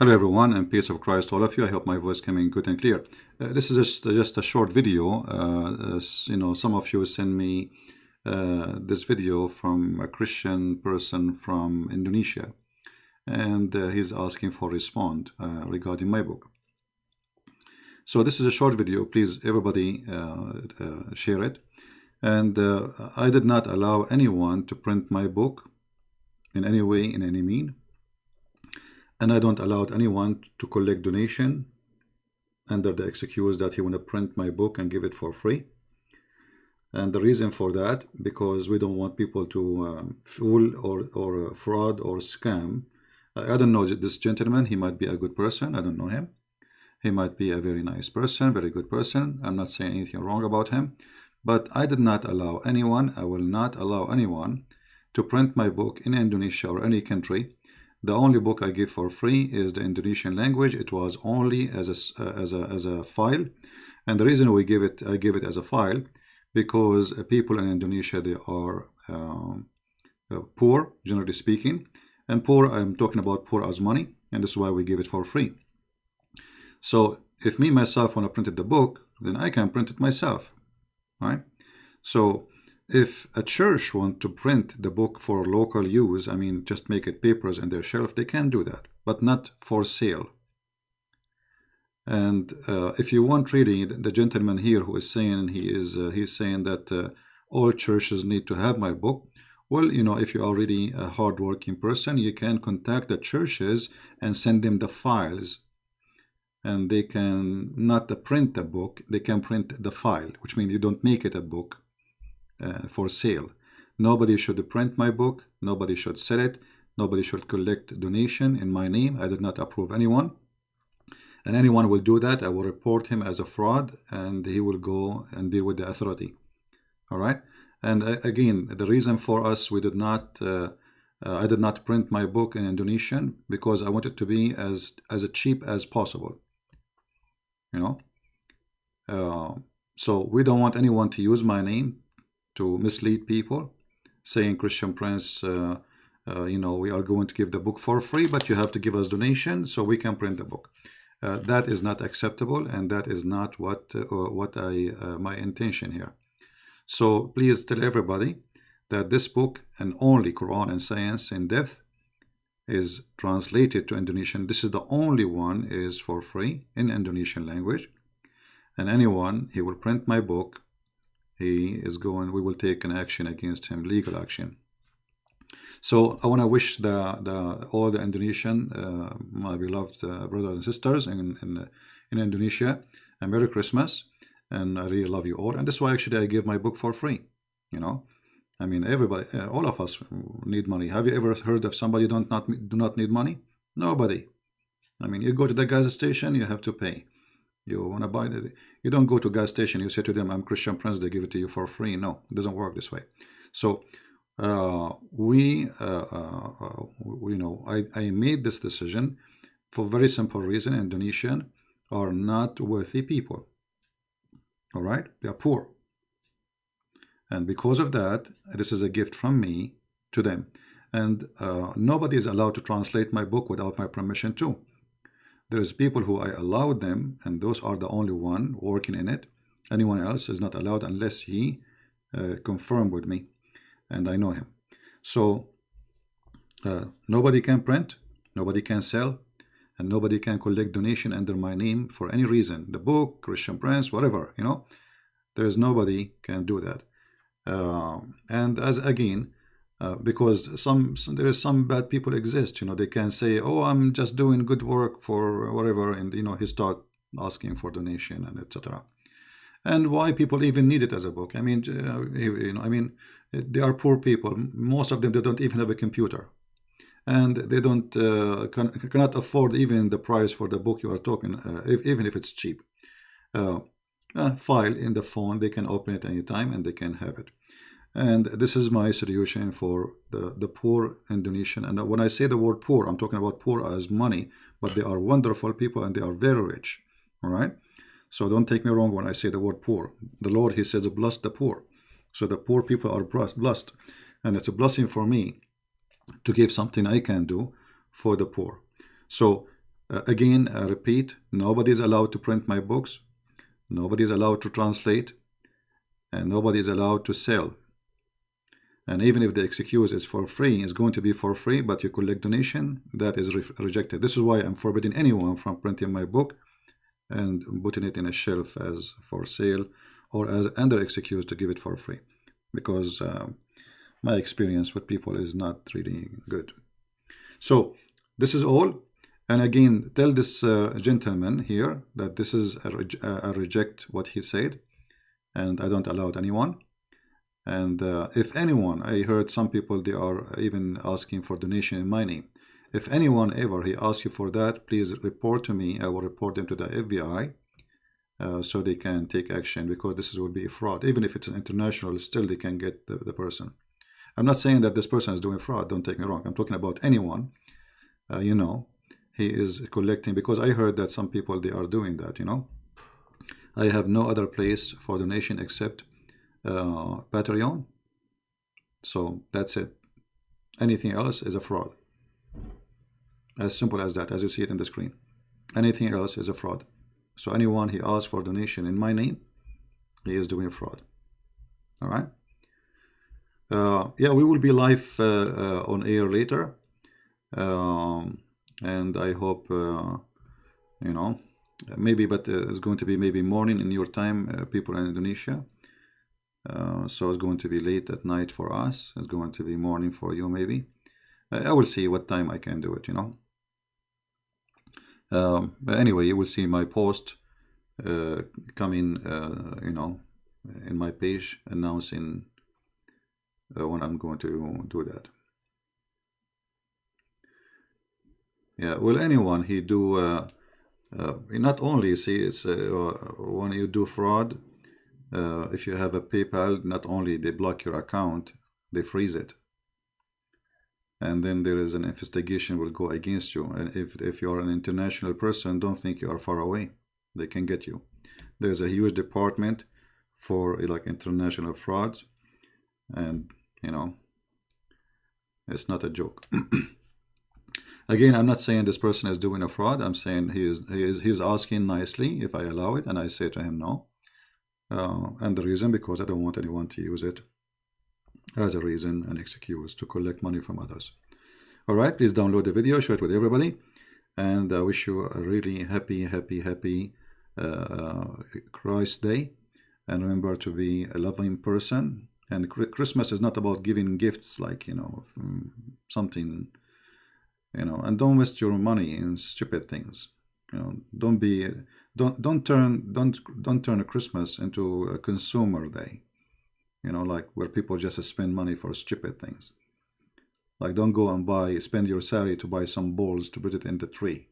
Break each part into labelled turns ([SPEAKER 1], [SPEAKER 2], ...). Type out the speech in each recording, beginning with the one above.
[SPEAKER 1] Hello everyone, and peace of Christ to all of you. I hope my voice coming good and clear. This is just a short video. Some of you send me this video from a Christian person from Indonesia, and he's asking for respond regarding my book. So this is a short video. Please, everybody, share it. And I did not allow anyone to print my book in any way, in any mean. And I don't allow anyone to collect donation under the excuse that he want to print my book and give it for free. And the reason for that, because we don't want people to fool or fraud or scam. I don't know this gentleman. He might be a good person. I don't know him. He might be a very nice person, very good person. I'm not saying anything wrong about him. But I did not allow anyone, I will not allow anyone to print my book in Indonesia or any country. The only book I give for free is the Indonesian language. It was only as a file, and the reason I give it as a file, because people in Indonesia, they are poor, generally speaking, and poor, I'm talking about poor as money, and this is why we give it for free. So if me myself want to print the book, then I can print it myself, right? So if a church want to print the book for local use, I mean, just make it papers in their shelf, they can do that, but not for sale. And if you want really, the gentleman here who is saying, he's saying that all churches need to have my book. Well, if you are really a hardworking person, you can contact the churches and send them the files. And they can not print the book, they can print the file, which means you don't make it a book for sale. Nobody should print my book, nobody should sell it, nobody should collect donation in my name. I did not approve anyone, and anyone will do that, I will report him as a fraud, and he will go and deal with the authority. All right. And again, the reason for us, we did not I did not print my book in Indonesian because I want it to be as cheap as possible, so we don't want anyone to use my name to mislead people, saying Christian Prince, we are going to give the book for free, but you have to give us donation so we can print the book. That is not acceptable, and that is not what my intention here. So please tell everybody that this book, and only Quran and Science in Depth, is translated to Indonesian. This is the only one is for free in Indonesian language, and anyone he will print my book, we will take an action against him, legal action. So I want to wish all the Indonesian, my beloved brothers and sisters in Indonesia, a Merry Christmas, and I really love you all. And that's why actually I give my book for free. I mean, everybody, all of us need money. Have you ever heard of somebody do not need money? Nobody. I mean, you go to the gas station, you have to pay. You want to buy it. You don't go to a gas station, you say to them, I'm Christian Prince, they give it to you for free. No, it doesn't work this way. So I made this decision for a very simple reason. Indonesian are not worthy people. All right, they are poor. And because of that, this is a gift from me to them. And nobody is allowed to translate my book without my permission too. There's people who I allowed them, and those are the only one working in it. Anyone else is not allowed unless he confirmed with me, and I know him. So nobody can print, nobody can sell, and nobody can collect donation under my name for any reason. The book, Christian Prince, whatever, there is nobody can do that. And as again, because there is some bad people exist, they can say, oh, I'm just doing good work for whatever, and he start asking for donation and etc. And why people even need it as a book? I mean, they are poor people. Most of them, they don't even have a computer, and they don't cannot afford even the price for the book you are talking, even if it's cheap. File in the phone, they can open it anytime and they can have it. And this is my solution for the poor Indonesian. And when I say the word poor, I'm talking about poor as money, but they are wonderful people and they are very rich. All right. So don't take me wrong when I say the word poor. The Lord, he says, bless the poor. So the poor people are blessed. And it's a blessing for me to give something I can do for the poor. So Again, I repeat, nobody is allowed to print my books, nobody is allowed to translate, and nobody is allowed to sell. And even if the excuse is for free, it's going to be for free, but you collect donation, that is rejected. This is why I'm forbidding anyone from printing my book and putting it in a shelf as for sale or as under excuse to give it for free, because my experience with people is not really good. So this is all. And again, tell this gentleman here that this is I reject what he said, and I don't allow anyone. And if anyone, I heard some people, they are even asking for donation in my name. If anyone ever he asks you for that, please report to me. I will report them to the FBI so they can take action, because this will be a fraud. Even if it's an international, still they can get the person. I'm not saying that this person is doing fraud, don't take me wrong. I'm talking about anyone, you know, he is collecting, because I heard that some people, they are doing that, you know. I have no other place for donation except Patreon. So that's it. Anything else is a fraud. As simple as that, as you see it in the screen. Anything else is a fraud. So anyone he asks for donation in my name, he is doing fraud. All right. Yeah, we will be live on air later, and I hope you know, maybe, but it's going to be maybe morning in your time, people in Indonesia. So it's going to be late at night for us. It's going to be morning for you, maybe. I will see what time I can do it, you know. But anyway, you will see my post coming, you know, in my page announcing when I'm going to do that. Yeah, well, anyone he do not only see it's when you do fraud. If you have a PayPal, not only they block your account, they freeze it, and then there is an investigation will go against you. And if you are an international person, don't think you are far away. They can get you. There's a huge department for like international frauds, and you know, it's not a joke. Again, I'm not saying this person is doing a fraud. I'm saying he's asking nicely if I allow it, and I say to him no. And the reason, because I don't want anyone to use it as a reason, an excuse to collect money from others. All right, please download the video, share it with everybody, and I wish you a really happy Christ Day. And remember to be a loving person. And Christmas is not about giving gifts, like, you know, something, you know, and don't waste your money in stupid things. You know, don't turn a Christmas into a consumer day, you know, like where people just spend money for stupid things. Like, don't go and spend your salary to buy some balls to put it in the tree.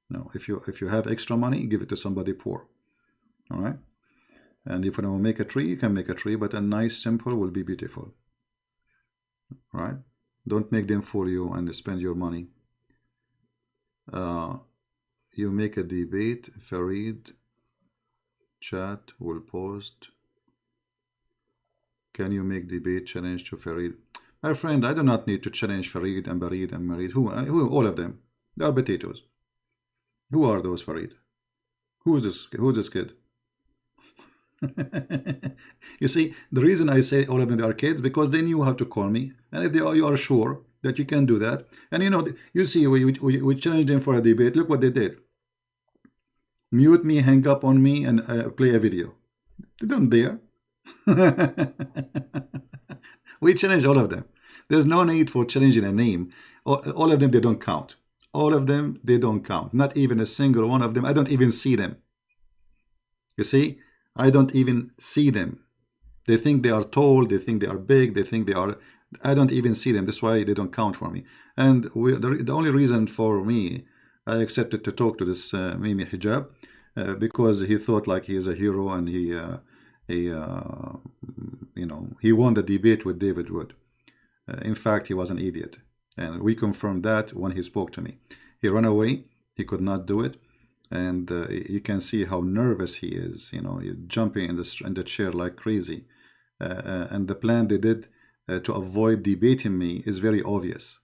[SPEAKER 1] No, if you have extra money, give it to somebody poor. All right. And if you want to make a tree, you can make a tree, but a nice, simple will be beautiful. All right. Don't make them fool you and spend your money. You make a debate, Farid, chat will post. Can you make debate challenge to Farid? My friend, I do not need to challenge Farid and Barid and Marid. Who? All of them. They are potatoes. Who are those Farid? Who's this kid? You see, the reason I say all of them are kids, because they knew how to call me. And if you are sure that you can do that, and you know, you see, we challenged them for a debate. Look what they did. Mute me, hang up on me, and play a video. They don't dare. We challenge all of them. There's no need for challenging a name. All of them, they don't count. All of them, they don't count. Not even a single one of them. I don't even see them. You see, I don't even see them. They think they are tall. They think they are big. They think they are... I don't even see them. That's why they don't count for me. And the only reason for me, I accepted to talk to this Mimi Hijab, because he thought like he is a hero, and he you know, he won the debate with David Wood. In fact, he was an idiot, and we confirmed that when he spoke to me. He ran away. He could not do it, and you can see how nervous he is. You know, he's jumping in the chair like crazy, and the plan they did to avoid debating me is very obvious.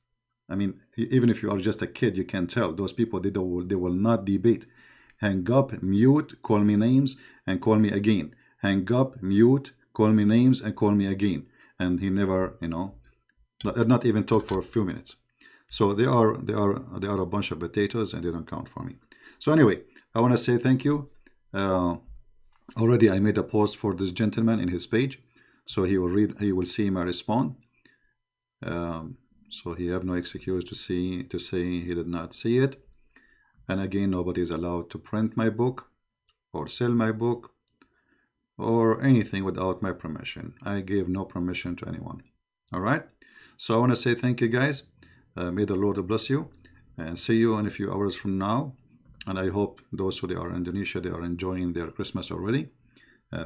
[SPEAKER 1] I mean, even if you are just a kid, you can tell those people, they will not debate. Hang up, mute, call me names, and call me again. Hang up, mute, call me names, and call me again. And he never, not even talk for a few minutes. So they are a bunch of potatoes, and they don't count for me. So anyway, I want to say thank you. Already I made a post for this gentleman in his page, so he will see my response. So he have no excuse to say he did not see it. And again, nobody is allowed to print my book or sell my book or anything without my permission. I gave no permission to anyone. All right. So I want to say thank you, guys. May the Lord bless you, and see you in a few hours from now. And I hope those who are in Indonesia, they are enjoying their Christmas already.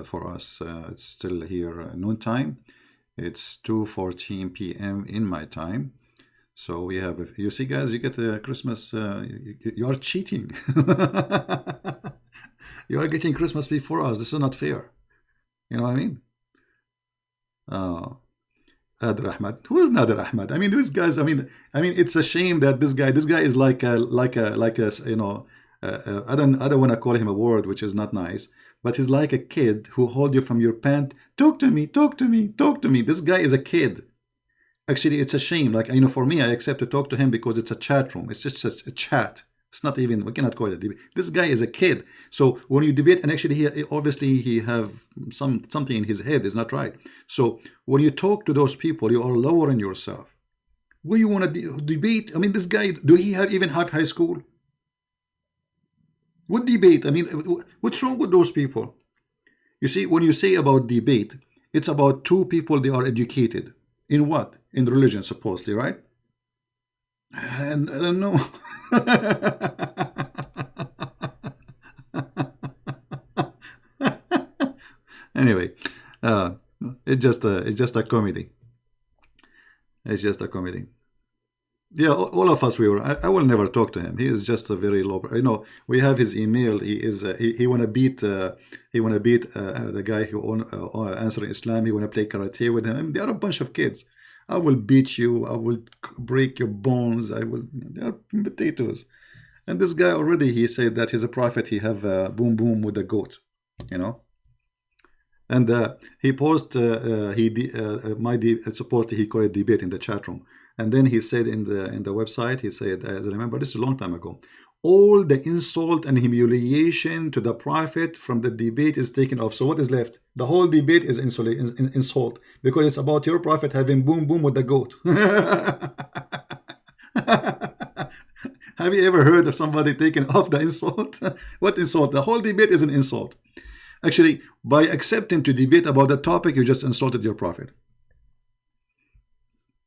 [SPEAKER 1] For us, it's still here noontime. It's 2:14 p.m. in my time. So we have, you see, guys, you get the Christmas, you are cheating. You are getting Christmas before us. This is not fair. You know what I mean? Nader Ahmad. Who is Nader Ahmad? I mean, these guys, I mean, it's a shame that this guy is like a, I don't want to call him a word which is not nice, but he's like a kid who hold you from your pant. Talk to me, talk to me, talk to me. This guy is a kid. Actually, it's a shame. Like, for me, I accept to talk to him because it's a chat room. It's just a chat. It's not even, we cannot call it a debate. This guy is a kid. So when you debate, and actually he have something in his head is not right. So when you talk to those people, you are lowering yourself. When you want to debate, I mean, this guy, do he even have high school? What debate? I mean, what's wrong with those people? You see, when you say about debate, it's about two people, they are educated. In what? In religion, supposedly, right? And I don't know. Anyway, it's just a comedy. It's just a comedy. Yeah, all of us, I will never talk to him. He is just a very low. We have his email. He is he wanna beat the guy who answering Islam. He wanna play karate with him. I mean, they are a bunch of kids. I will beat you. I will break your bones. They are potatoes. And this guy already, he said that he's a prophet. He have boom boom with the goat, And he posted supposedly he called it debate in the chat room. And then he said in the website, he said, as I remember, this is a long time ago, all the insult and humiliation to the prophet from the debate is taken off. So what is left? The whole debate is insult, because it's about your prophet having boom boom with the goat. Have you ever heard of somebody taking off the insult? What insult? The whole debate is an insult. Actually, by accepting to debate about the topic, you just insulted your prophet.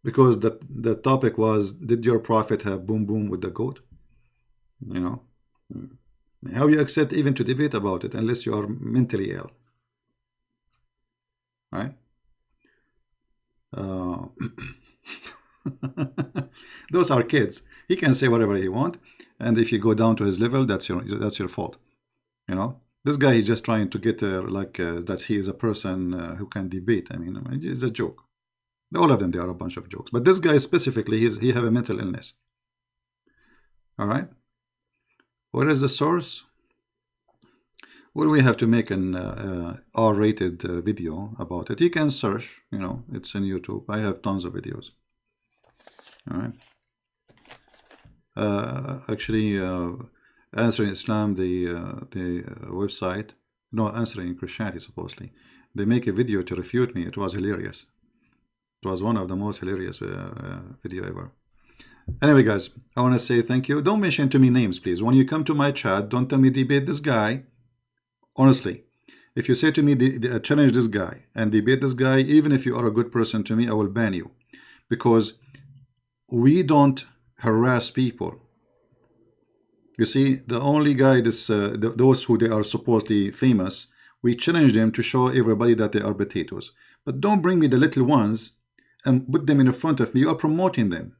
[SPEAKER 1] Because the topic was, did your prophet have boom boom with the goat? How you accept even to debate about it unless you are mentally ill, right? Those are kids. He can say whatever he want, and if you go down to his level, that's your fault. This guy is just trying to get that he is a person who can debate. I mean, it's a joke. All of them, they are a bunch of jokes. But this guy specifically, he have a mental illness. All right. Where is the source? Well, we have to make an R-rated video about it. You can search. It's in YouTube. I have tons of videos. All right. Actually, Answering Islam, the website, no, Answering Christianity, supposedly, they make a video to refute me. It was hilarious. It was one of the most hilarious video ever. Anyway, guys, I want to say thank you. Don't mention to me names, please. When you come to my chat, don't tell me debate this guy. Honestly, if you say to me, challenge this guy and debate this guy, even if you are a good person to me, I will ban you. Because we don't harass people. You see, the only guy, those who they are supposedly famous, we challenge them to show everybody that they are potatoes. But don't bring me the little ones and put them in front of me. You are promoting them.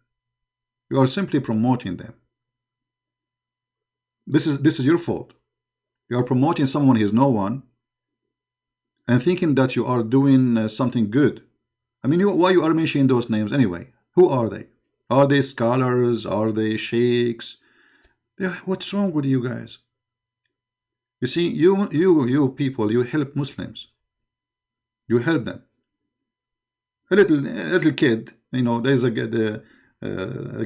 [SPEAKER 1] You are simply promoting them. This is your fault. You are promoting someone who is no one and thinking that you are doing something good. I mean, why you are mentioning those names anyway? Who are they? Are they scholars? Are they sheikhs? Yeah, what's wrong with you guys? You see, you people, you help Muslims. You help them. A little kid, there's a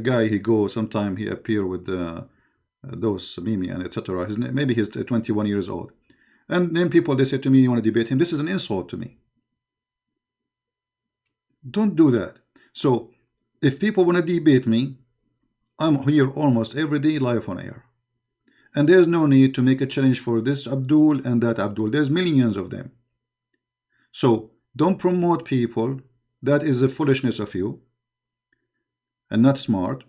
[SPEAKER 1] guy, he goes, sometime he appear with those Mimi and etc. Maybe he's 21 years old. And then people, they say to me, you want to debate him? This is an insult to me. Don't do that. So if people want to debate me, I'm here almost every day live on air. And there's no need to make a challenge for this Abdul and that Abdul. There's millions of them. So don't promote people. That is the foolishness of you and not smart.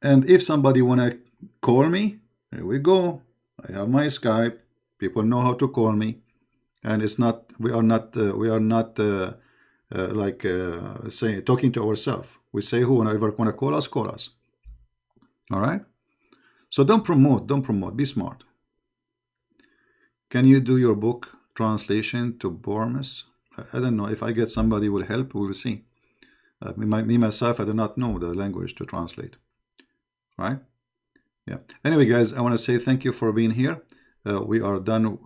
[SPEAKER 1] And if somebody want to call me, here we go. I have my Skype. People know how to call me. And it's not, we are not talking to ourselves. We say whoever want to call us, call us. All right? So don't promote, be smart. Can you do your book translation to Burmese? I don't know. If I get somebody will help, we will see. Me myself, I do not know the language to translate. Right? Yeah. Anyway, guys, I want to say thank you for being here. We are done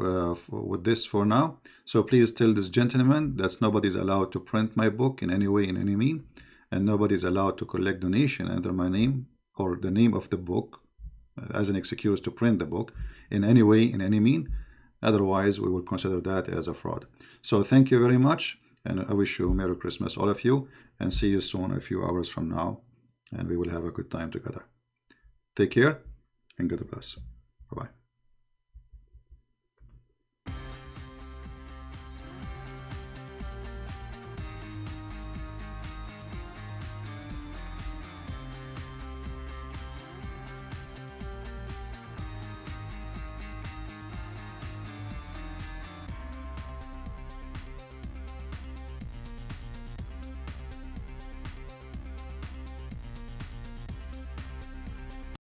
[SPEAKER 1] with this for now. So please tell this gentleman that nobody's allowed to print my book in any way, in any mean, and nobody's allowed to collect donation under my name or the name of the book as an excuse to print the book in any way, in any mean. Otherwise, we will consider that as a fraud. So thank you very much, and I wish you Merry Christmas, all of you, and see you soon a few hours from now, and we will have a good time together. Take care, and God bless. Bye-bye.